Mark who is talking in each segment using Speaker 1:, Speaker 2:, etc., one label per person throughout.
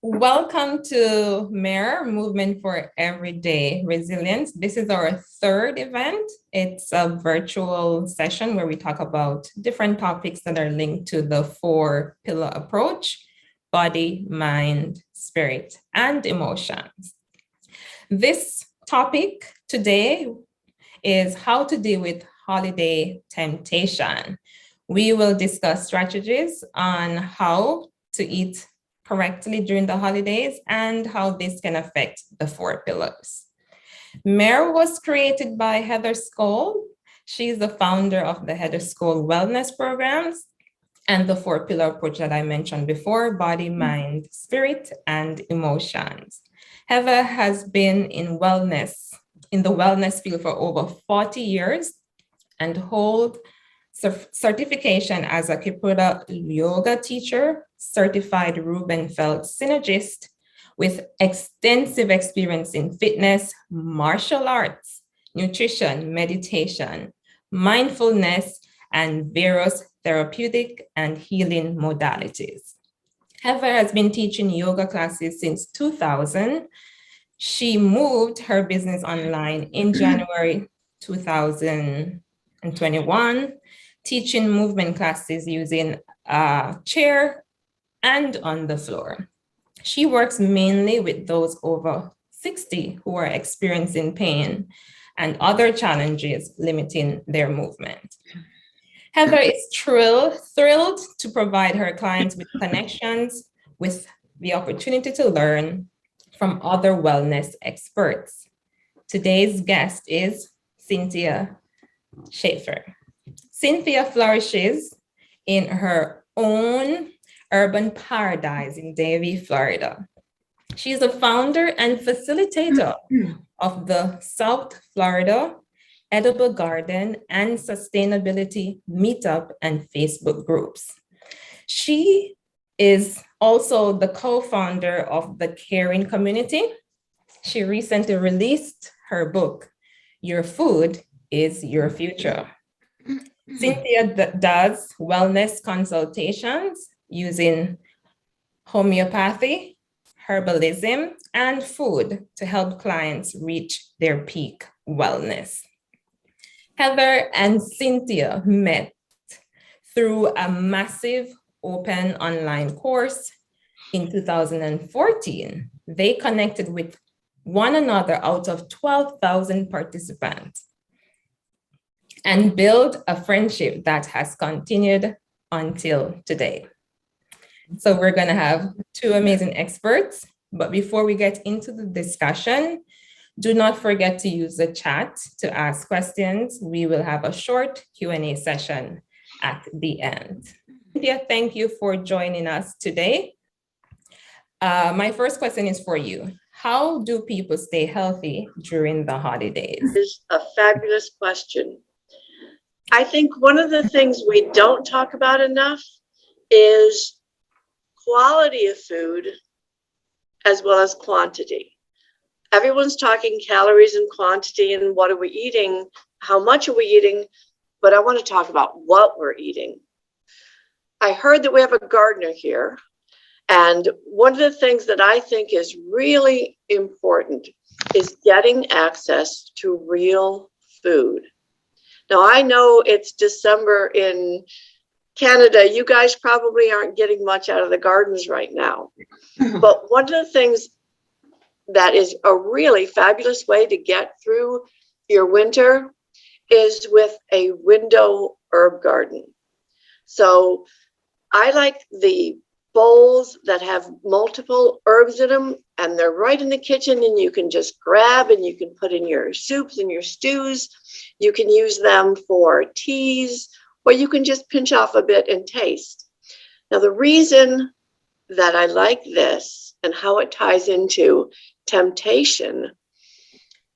Speaker 1: Welcome to MER, Movement for Everyday Resilience. This is our third event. It's a virtual session where we talk about different topics that are linked to the 4-pillar approach: body, mind, spirit, and emotions. This topic today is how to deal with holiday temptation. We will discuss strategies on how to eat correctly during the holidays and how this can affect the 4 pillars. MER was created by Heather Skoll. She's the founder of the Heather Skoll Wellness Programs and the 4-pillar approach that I mentioned before: body, mind, spirit, and emotions. Heather has been in the wellness field for over 40 years and hold certification as a Kipuda yoga teacher, certified Rubenfeld synergist with extensive experience in fitness, martial arts, nutrition, meditation, mindfulness, and various therapeutic and healing modalities. Heather has been teaching yoga classes since 2000. She moved her business online in January 2021, teaching movement classes using a chair and on the floor. She works mainly with those over 60 who are experiencing pain and other challenges limiting their movement. Heather is thrilled to provide her clients with connections, with the opportunity to learn from other wellness experts. Today's guest is Cynthia Schaefer. Cynthia flourishes in her own urban paradise in Davie, Florida. She's the founder and facilitator of the South Florida Edible Garden and Sustainability Meetup and Facebook groups. She is also the co-founder of the Caring Community. She recently released her book, Your Food is Your Future. Cynthia does wellness consultations using homeopathy, herbalism, and food to help clients reach their peak wellness. Heather and Cynthia met through a massive open online course in 2014. They connected with one another out of 12,000 participants and build a friendship that has continued until today. So we're going to have two amazing experts, but before we get into the discussion, do not forget to use the chat to ask questions. We will have a short Q&A session at the end. Cynthia, thank you for joining us today. My first question is for you. How do people stay healthy during the holidays?
Speaker 2: Is a fabulous question. I think one of the things we don't talk about enough is quality of food as well as quantity. Everyone's talking calories and quantity and what are we eating, how much are we eating, but I want to talk about what we're eating. I heard that we have a gardener here, and one of the things that I think is really important is getting access to real food. Now, I know it's December in Canada. You guys probably aren't getting much out of the gardens right now. But one of the things that is a really fabulous way to get through your winter is with a window herb garden. So I like the bowls that have multiple herbs in them, and they're right in the kitchen, and you can just grab and you can put in your soups and your stews. You can use them for teas, or you can just pinch off a bit and taste. Now, the reason that I like this and how it ties into temptation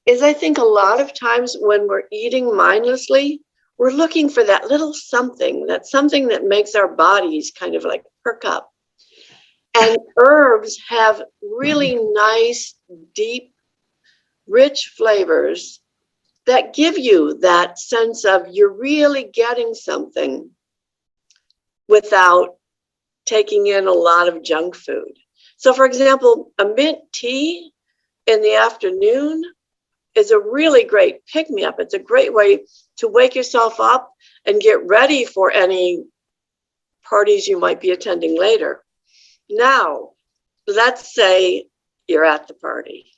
Speaker 2: is I think a lot of times when we're eating mindlessly, we're looking for that little something, that makes our bodies kind of like perk up. And herbs have really nice, deep, rich flavors that give you that sense of you're really getting something without taking in a lot of junk food. So for example, a mint tea in the afternoon is a really great pick-me-up. It's a great way to wake yourself up and get ready for any parties you might be attending later. Now, let's say you're at the party,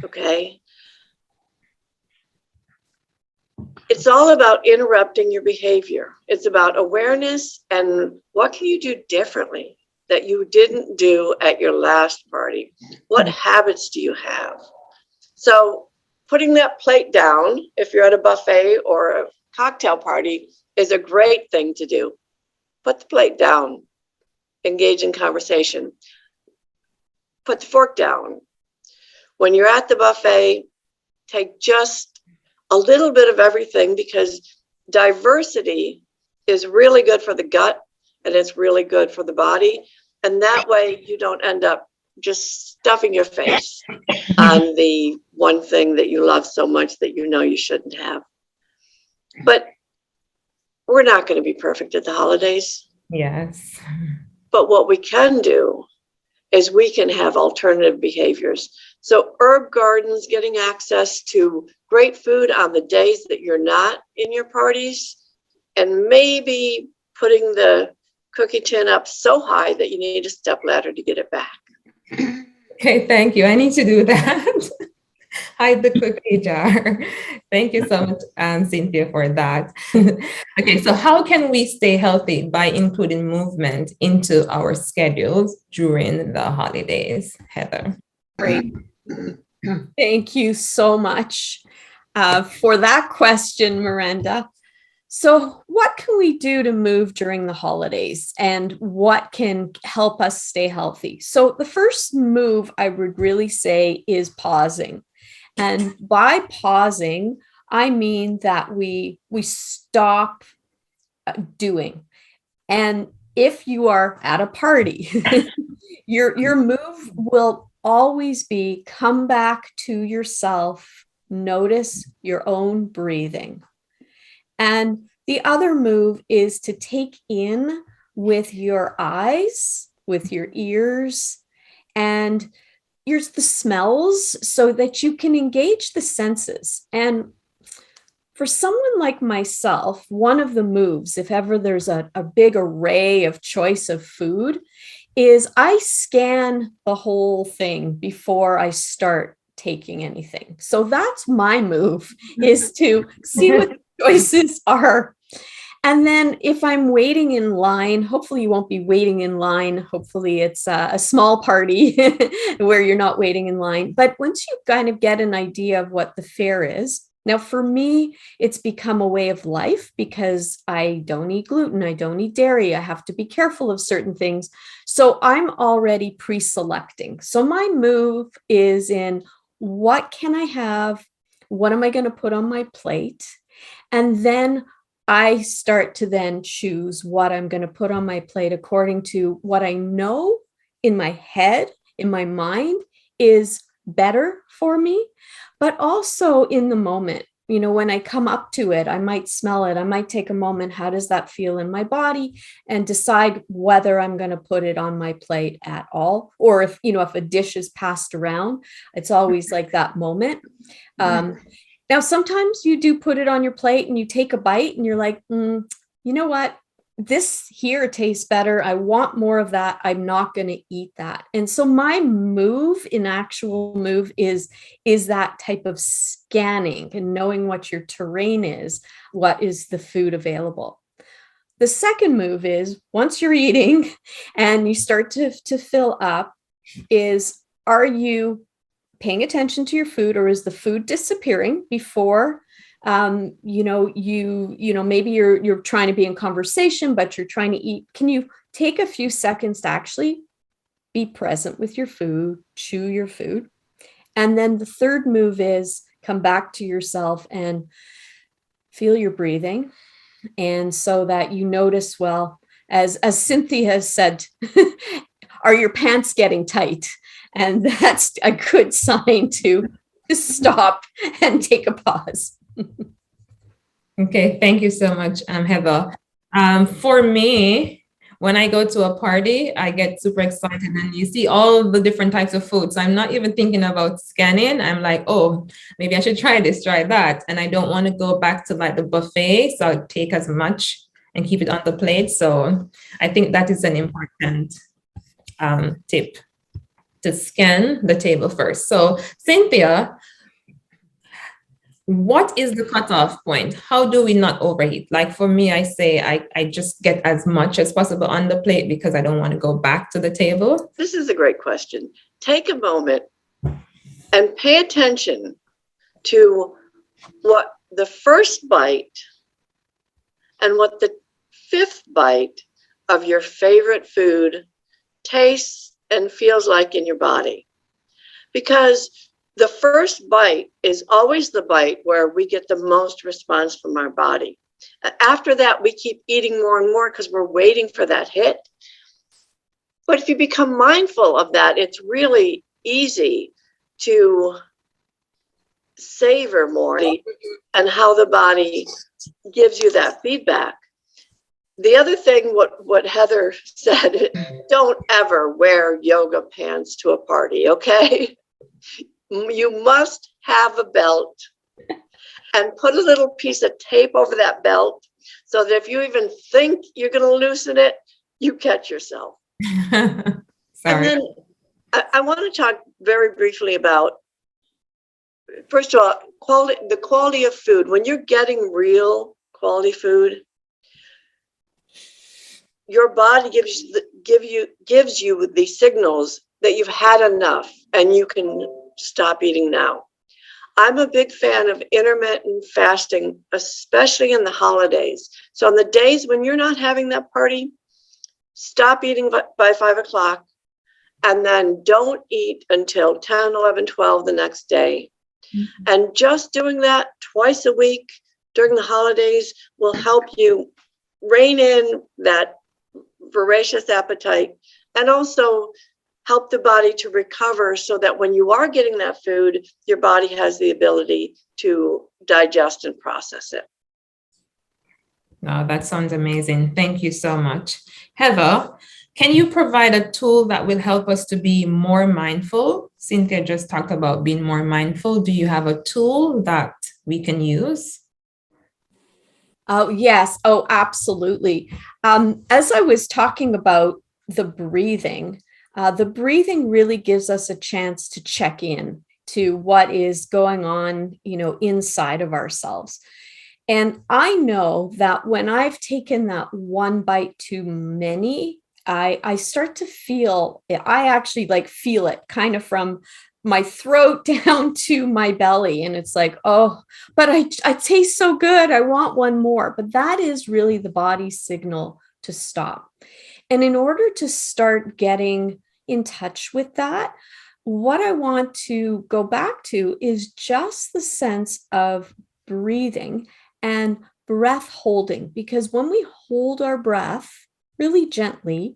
Speaker 2: okay? It's all about interrupting your behavior. It's about awareness and what can you do differently that you didn't do at your last party? What habits do you have? So putting that plate down, if you're at a buffet or a cocktail party, is a great thing to do. Put the plate down, engage in conversation. Put the fork down. When you're at the buffet, take just a little bit of everything, because diversity is really good for the gut and it's really good for the body. And that way you don't end up just stuffing your face on the one thing that you love so much that you know you shouldn't have. But we're not going to be perfect at the holidays.
Speaker 1: Yes.
Speaker 2: But what we can do is we can have alternative behaviors. So herb gardens, getting access to great food on the days that you're not in your parties, and maybe putting the cookie tin up so high that you need a step ladder to get it back.
Speaker 1: Okay, thank you. I need to do that. Hide the cookie jar. Thank you so much, Cynthia, for that. Okay, so how can we stay healthy by including movement into our schedules during the holidays, Heather?
Speaker 3: Great. Thank you so much for that question, Miranda. So what can we do to move during the holidays, and what can help us stay healthy? So the first move I would really say is pausing. And by pausing, I mean that we stop doing. And if you are at a party, your move will always be come back to yourself, notice your own breathing. And the other move is to take in with your eyes, with your ears, and the smells, so that you can engage the senses. And for someone like myself, one of the moves, if ever there's a big array of choice of food, is I scan the whole thing before I start taking anything. So that's my move, is to see what the choices are. And then if I'm waiting in line, hopefully you won't be waiting in line. Hopefully it's a small party where you're not waiting in line. But once you kind of get an idea of what the fare is, now for me, it's become a way of life because I don't eat gluten, I don't eat dairy, I have to be careful of certain things. So I'm already pre-selecting. So my move is in what can I have? What am I going to put on my plate? And then I start to then choose what I'm going to put on my plate according to what I know in my head, in my mind, is better for me, but also in the moment. You know, when I come up to it, I might smell it. I might take a moment. How does that feel in my body? And decide whether I'm going to put it on my plate at all. Or if a dish is passed around, it's always like that moment. Now, sometimes you do put it on your plate and you take a bite and you're like, you know what? This here tastes better. I want more of that. I'm not going to eat that. And so my move, in actual move, is that type of scanning and knowing what your terrain is, what is the food available. The second move is, once you're eating and you start to fill up, is, are you paying attention to your food, or is the food disappearing before maybe you're trying to be in conversation, but you're trying to eat? Can you take a few seconds to actually be present with your food, chew your food? And then the third move is come back to yourself and feel your breathing. And so that you notice, well, as Cynthia has said, are your pants getting tight? And that's a good sign to stop and take a pause.
Speaker 1: Okay, thank you so much, Heather. For me, When I go to a party, I get super excited and you see all the different types of food. So I'm not even thinking about scanning. I'm like, oh, maybe I should try this, try that. And I don't want to go back to like the buffet. So I'll take as much and keep it on the plate. So I think that is an important tip, to scan the table first. So Cynthia, what is the cutoff point? How do we not overeat? Like for me, I say I just get as much as possible on the plate because I don't want to go back to the table.
Speaker 2: This is a great question. Take a moment and pay attention to what the first bite and what the fifth bite of your favorite food tastes and feels like in your body. Because the first bite is always the bite where we get the most response from our body. After that, we keep eating more and more because we're waiting for that hit. But if you become mindful of that, it's really easy to savor more and how the body gives you that feedback. The other thing, what Heather said, don't ever wear yoga pants to a party, okay? You must have a belt and put a little piece of tape over that belt so that if you even think you're going to loosen it, you catch yourself.
Speaker 1: Sorry.
Speaker 2: And then I want to talk very briefly about, first of all, the quality of food. When you're getting real quality food, your body gives you the signals that you've had enough and you can stop eating now. I'm a big fan of intermittent fasting, especially in the holidays. So on the days when you're not having that party, stop eating by 5 o'clock and then don't eat until 10, 11, 12 the next day. Mm-hmm. And just doing that twice a week during the holidays will help you rein in that voracious appetite and also help the body to recover so that when you are getting that food, your body has the ability to digest and process it.
Speaker 1: No, that sounds amazing. Thank you so much. Heather, can you provide a tool that will help us to be more mindful? Cynthia just talked about being more mindful. Do you have a tool that we can use?
Speaker 3: Oh, yes. Oh, absolutely. As I was talking about the breathing really gives us a chance to check in to what is going on, inside of ourselves. And I know that when I've taken that one bite too many, I start to feel, I actually feel it kind of from my throat down to my belly. And it's like, oh, but I taste so good. I want one more. But that is really the body's signal to stop. And in order to start getting in touch with that, what I want to go back to is just the sense of breathing and breath holding, because when we hold our breath really gently,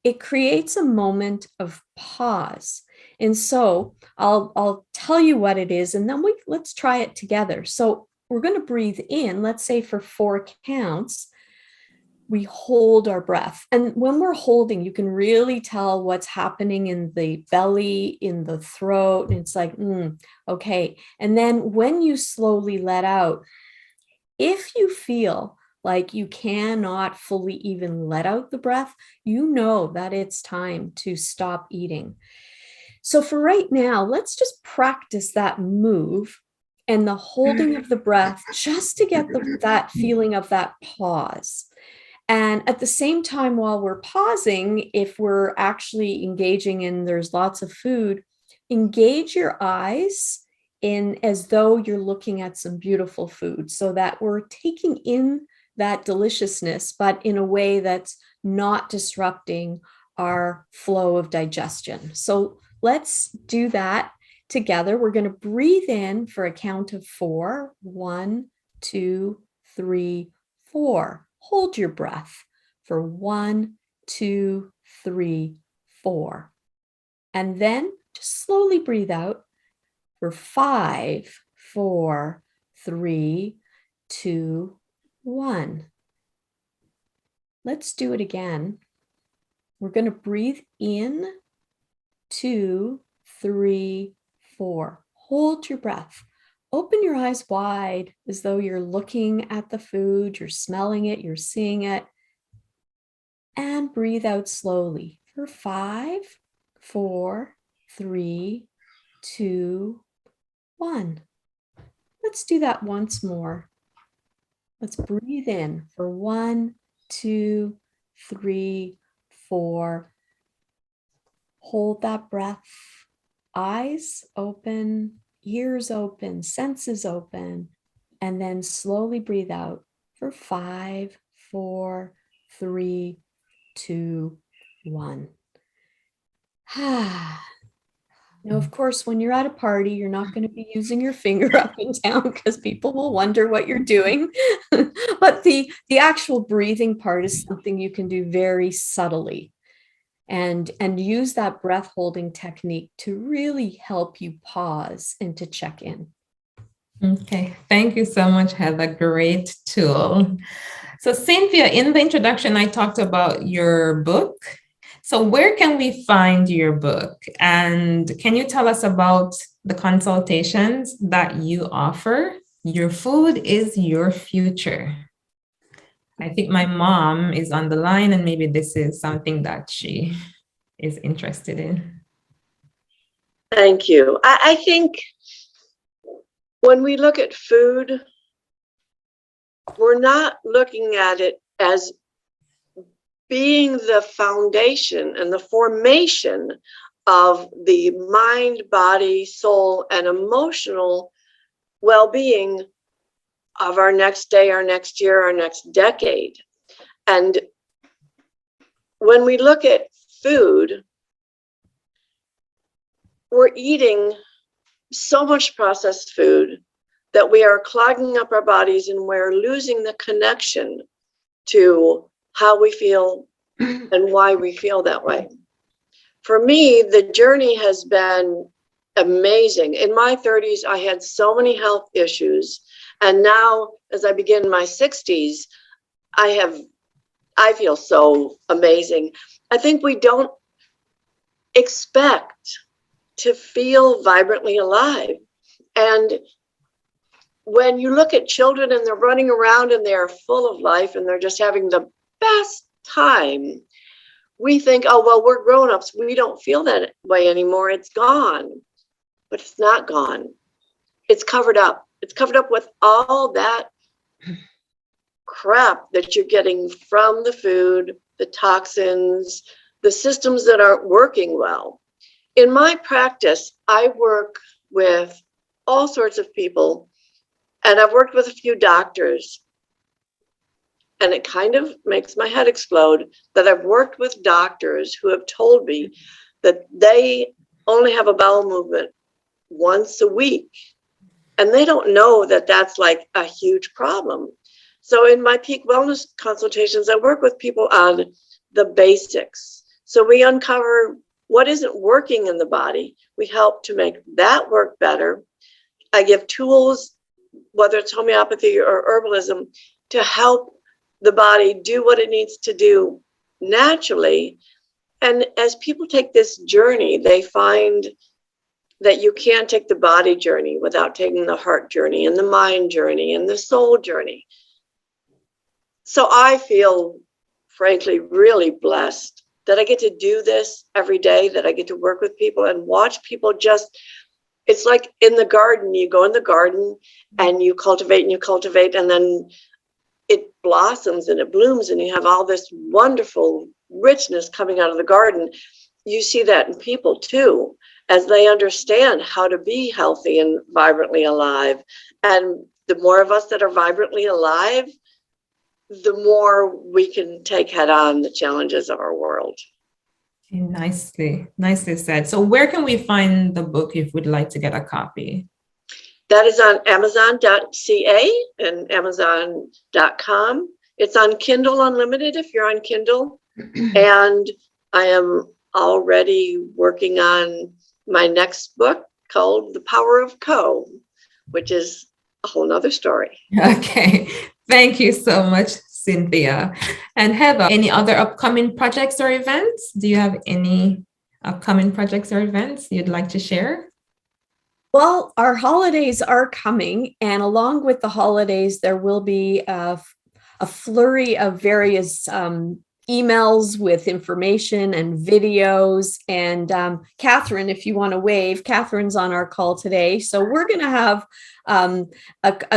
Speaker 3: it creates a moment of pause. And so I'll tell you what it is, and then let's try it together. So we're going to breathe in, let's say for 4 counts, we hold our breath. And when we're holding, you can really tell what's happening in the belly, in the throat. And it's like, okay. And then when you slowly let out, if you feel like you cannot fully even let out the breath, you know that it's time to stop eating. So for right now, let's just practice that move and the holding of the breath just to get that feeling of that pause. And at the same time, while we're pausing, if we're actually engaging in there's lots of food, engage your eyes in as though you're looking at some beautiful food so that we're taking in that deliciousness, but in a way that's not disrupting our flow of digestion. So let's do that together. We're going to breathe in for a count of 4. 1, 2, 3, 4. Hold your breath for 1, 2, 3, 4. And then just slowly breathe out for 5, 4, 3, 2, 1. Let's do it again. We're going to breathe in, 2, 3, 4. Hold your breath. Open your eyes wide as though you're looking at the food, you're smelling it, you're seeing it. And breathe out slowly for 5, 4, 3, 2, 1. Let's do that once more. Let's breathe in for 1, 2, 3, 4. Hold that breath. Eyes open, ears open, senses open, and then slowly breathe out for 5, 4, 3, 2, 1. Now, of course, when you're at a party, you're not going to be using your finger up and down because people will wonder what you're doing. But the actual breathing part is something you can do very subtly and use that breath holding technique to really help you pause and to check in.
Speaker 1: Okay, thank you so much, Heather. Great tool. So Cynthia, in the introduction, I talked about your book. So where can we find your book? And can you tell us about the consultations that you offer? Your food is your future. I think my mom is on the line, and maybe this is something that she is interested in.
Speaker 2: Thank you. I think when we look at food, we're not looking at it as being the foundation and the formation of the mind, body, soul, and emotional well-being of our next day, our next year, our next decade. And when we look at food, we're eating so much processed food that we are clogging up our bodies and we're losing the connection to how we feel and why we feel that way. For me, the journey has been amazing. In my 30s, I had so many health issues. And now, as I begin my 60s, I feel so amazing. I think we don't expect to feel vibrantly alive. And when you look at children and they're running around and they're full of life and they're just having the best time, we think, oh, well, we're grown-ups. We don't feel that way anymore. It's gone. But it's not gone. It's covered up. It's covered up with all that crap that you're getting from the food, the toxins, the systems that aren't working well. In my practice, I work with all sorts of people, and I've worked with a few doctors. And it kind of makes my head explode that I've worked with doctors who have told me that they only have a bowel movement once a week. And they don't know that that's like a huge problem. So in my peak wellness consultations, I work with people on the basics. So we uncover what isn't working in the body. We help to make that work better. I give tools, whether it's homeopathy or herbalism, to help the body do what it needs to do naturally. And as people take this journey, they find that you can't take the body journey without taking the heart journey and the mind journey and the soul journey. So I feel, frankly, really blessed that I get to do this every day, that I get to work with people and watch people just, it's like in the garden, you go in the garden and you cultivate, and then it blossoms and it blooms and you have all this wonderful richness coming out of the garden. You see that in people too, as they understand how to be healthy and vibrantly alive. And the more of us that are vibrantly alive, the more we can take head on the challenges of our world.
Speaker 1: Nicely said. So where can we find the book if we'd like to get a copy?
Speaker 2: That is on Amazon.ca and Amazon.com. It's on Kindle Unlimited if you're on Kindle. And I am already working on my next book called The Power of which is a whole nother story.
Speaker 1: Okay. Thank you so much, Cynthia. And Heather, any other upcoming projects or events? Do you have any upcoming projects or events you'd like to share?
Speaker 3: Well, our holidays are coming, and along with the holidays, there will be a flurry of various emails with information and videos. And Catherine, if you want to wave, Catherine's on our call today. So we're going to have a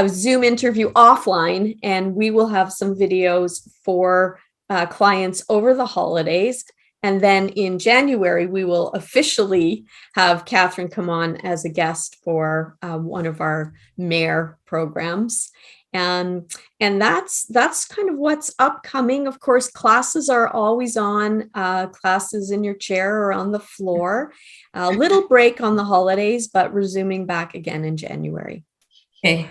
Speaker 3: Zoom interview offline, and we will have some videos for clients over the holidays. And then in January, we will officially have Catherine come on as a guest for one of our MER programs. And that's kind of what's upcoming. Of course, classes are always on, classes in your chair or on the floor. A little break on the holidays, but resuming back again in January.
Speaker 1: Okay.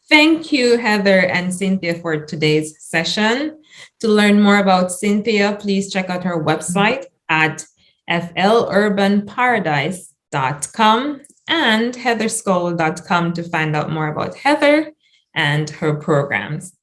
Speaker 1: Thank you, Heather and Cynthia, for today's session. To learn more about Cynthia, please check out her website at flurbanparadise.com and heatherskoll.com to find out more about Heather and her programs.